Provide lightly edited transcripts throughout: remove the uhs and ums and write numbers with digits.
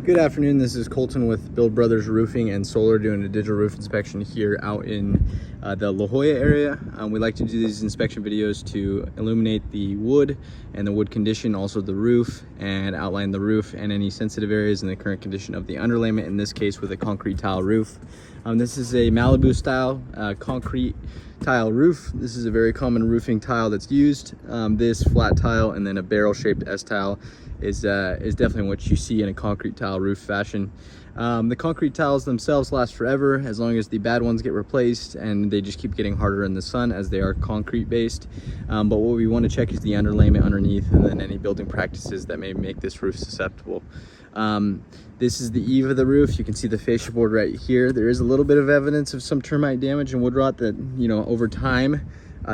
Good afternoon, this is Colton with Build Brothers Roofing and Solar doing a digital roof inspection here out in the La Jolla area. We like to do these inspection videos to illuminate the wood and the wood condition, also the roof, and outline the roof and any sensitive areas in the current condition of the underlayment, in this case with a concrete tile roof. This is a Malibu style concrete tile roof. This is a very common roofing tile that's used. This flat tile and then a barrel shaped S tile is definitely what you see in a concrete tile roof fashion. The concrete tiles themselves last forever as long as the bad ones get replaced, and they just keep getting harder in the sun as they are concrete based. But what we want to check is the underlayment underneath and then any building practices that may make this roof susceptible. This is the eave of the roof. You can see the fascia board right here. There is a little bit of evidence of some termite damage and wood rot that, you know, over time.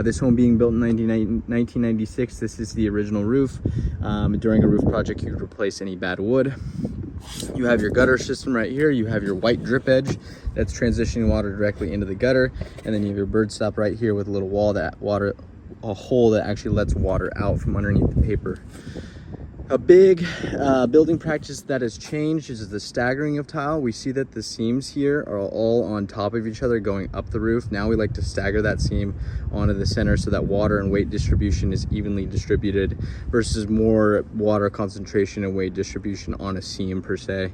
This home being built in 1996, this is the original roof. During a roof project, you would replace any bad wood. You have your gutter system right here. You have your white drip edge that's transitioning water directly into the gutter. And then you have your bird stop right here with a little a hole that actually lets water out from underneath the paper. A big building practice that has changed is the staggering of tile. We see that the seams here are all on top of each other going up the roof. Now we like to stagger that seam onto the center so that water and weight distribution is evenly distributed versus more water concentration and weight distribution on a seam per se.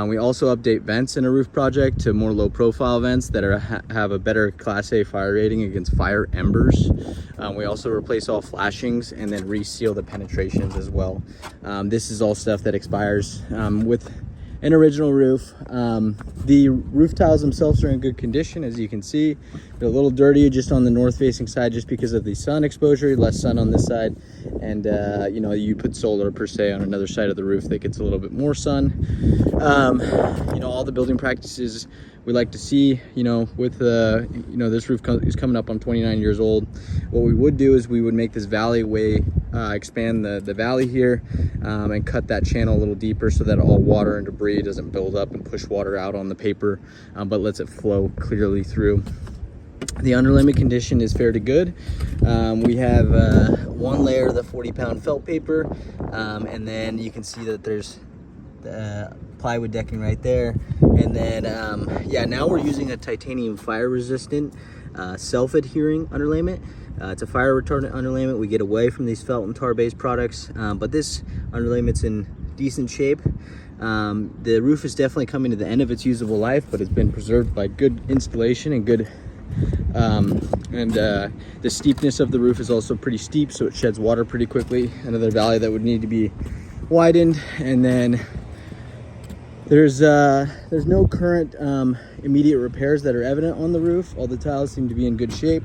We also update vents in a roof project to more low profile vents that have a better Class A fire rating against fire embers. We also replace all flashings and then reseal the penetrations as well. This is all stuff that expires with an original roof. The roof tiles themselves are in good condition, as you can see. They're a little dirty just on the north facing side just because of the sun exposure, less sun on this side. And you know, you put solar per se on another side of the roof that gets a little bit more sun. You know, all the building practices we like to see, you know, with you know, this roof is coming up on 29 years old. What we would do is we would make this valleyway, expand the valley here, and cut that channel a little deeper so that all water and debris doesn't build up and push water out on the paper, but lets it flow clearly through. The underlayment condition is fair to good. We have one layer of the 40-pound felt paper, and then you can see that there's the plywood decking right there. And then yeah, now we're using a titanium fire resistant self-adhering underlayment. It's a fire retardant underlayment. We get away from these felt and tar based products, but this underlayment's in decent shape. The roof is definitely coming to the end of its usable life, but it's been preserved by good installation and good the steepness of the roof is also pretty steep, so it sheds water pretty quickly. Another valley that would need to be widened. And then there's no current immediate repairs that are evident on the roof. All the tiles seem to be in good shape.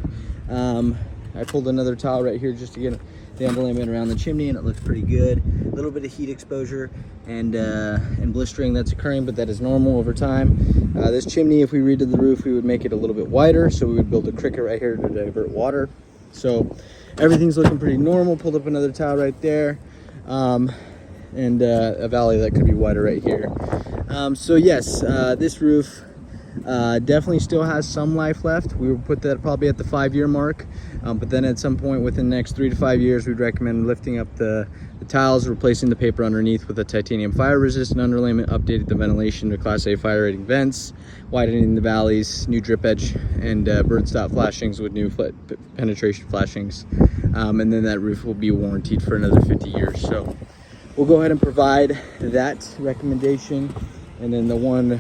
I pulled another tile right here just to get the underlayment around the chimney, and it looks pretty good. A little bit of heat exposure and blistering that's occurring, but that is normal over time. This chimney, if we redid the roof, we would make it a little bit wider, so we would build a cricket right here to divert water. So everything's looking pretty normal. Pulled up another tile right there, and a valley that could be wider right here. So yes, this roof definitely still has some life left. We would put that probably at the 5-year mark, but then at some point within the next 3 to 5 years, we'd recommend lifting up the tiles, replacing the paper underneath with a titanium fire resistant underlayment, updated the ventilation to Class A fire rating vents, widening the valleys, new drip edge, and bird stop flashings with new penetration flashings. And then that roof will be warranted for another 50 years. So we'll go ahead and provide that recommendation. And then the one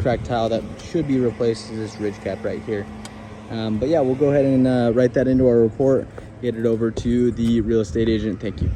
cracked tile that should be replaced is this ridge cap right here. But yeah, we'll go ahead and write that into our report, get it over to the real estate agent. Thank you.